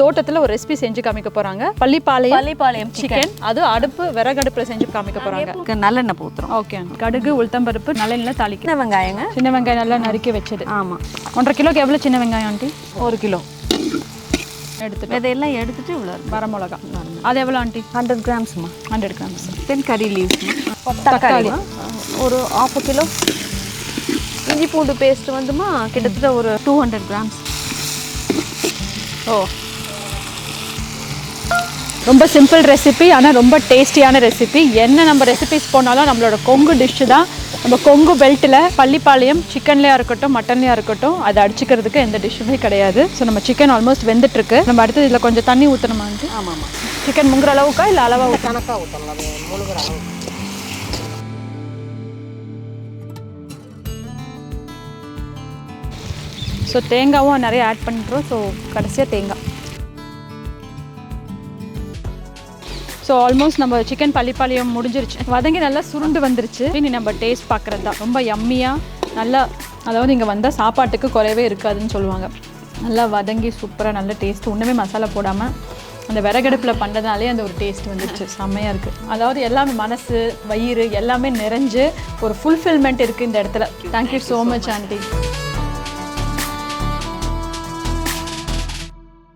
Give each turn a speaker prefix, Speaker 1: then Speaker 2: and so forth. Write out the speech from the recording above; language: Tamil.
Speaker 1: தோட்டத்துல ஒரு ரெசிபி செஞ்சு காமிக்க போறாங்க. பள்ளிப்பாளையம் சிக்கன். அது அடுப்பு விறகடுப்புல செஞ்சு காமிக்க போறாங்க.
Speaker 2: நல்லெண்ணெய் ஊத்துறோம்.
Speaker 1: ஓகே. கடுகு, உளுத்தம்பருப்பு, நல்லெண்ணெய் தாளிக்க.
Speaker 2: சின்ன வெங்காயங்க.
Speaker 1: சின்ன வெங்காயம் நல்லா நறுக்கி வச்சது.
Speaker 2: ஆமா.
Speaker 1: 1.5 கிலோக்கு எவ்வளவு சின்ன வெங்காயம் ஆண்டி?
Speaker 2: 1 கிலோ
Speaker 1: எடுத்துட்டு
Speaker 2: இதெல்லாம் எடுத்துட்டு இவ்வளோ
Speaker 1: வரமிளகா. அது எவ்வளோ ஆண்டி?
Speaker 2: 100 கிராம்ஸ்மா.
Speaker 1: 100 கிராம்ஸ்.
Speaker 2: தென் கறி லீவ்ஸ்மா. தக்காளி ஒரு 1/2 கிலோ. இஞ்சி பூண்டு பேஸ்ட் வந்துமா கிட்டத்தட்ட ஒரு 200 கிராம்ஸ்.
Speaker 1: ஓ, ரொம்ப சிம்பிள் ரெசிபி, ஆனால் ரொம்ப டேஸ்டியான ரெசிபி. என்ன நம்ம ரெசிபிஸ் போனாலும் நம்மளோட கொங்கு டிஷ்ஷு தான். நம்ம கொங்கு பெல்ட்டில் பள்ளிப்பாளையம் சிக்கன்லேயா இருக்கட்டும் மட்டன்லேயா இருக்கட்டும் அதை அடிச்சுக்கிறதுக்கு எந்த டிஷ்ஷுமே கிடையாது. ஸோ நம்ம சிக்கன் ஆல்மோஸ்ட் வெந்துட்டுருக்கு. நம்ம அடுத்தது இதில் கொஞ்சம் தண்ணி ஊற்றணுமா?
Speaker 2: ஆமாம் ஆமாம்.
Speaker 1: சிக்கன் முங்குற அளவுக்கா இல்லை அளவாக
Speaker 2: கணக்காக ஊற்றலாம், முழுகிற அளவு.
Speaker 1: ஸோ தேங்காவும் நிறைய ஆட் பண்ணுறோம். ஸோ கடைசியாக தேங்காய். ஸோ ஆல்மோஸ்ட் நம்ம சிக்கன் பள்ளிப்பாளையம் முடிஞ்சிருச்சு. வதங்கி நல்லா சுருண்டு வந்துருச்சு. இனி நம்ம டேஸ்ட் பார்க்குறது தான். ரொம்ப யம்மியாக நல்லா, அதாவது இங்கே வந்தால் சாப்பாட்டுக்கு குறையவே இருக்காதுன்னு சொல்லுவாங்க. நல்லா வதங்கி சூப்பராக நல்ல டேஸ்ட். ஒன்றுமே மசாலா போடாமல் அந்த விறகடுப்பில் பண்ணுறதுனாலே அந்த ஒரு டேஸ்ட் வந்துருச்சு. செம்மையாக இருக்குது. அதாவது எல்லாமே மனசு வயிறு எல்லாமே நிறைஞ்சு ஒரு ஃபுல்ஃபில்மெண்ட் இருக்குது இந்த இடத்துல. Thank you so much aunty.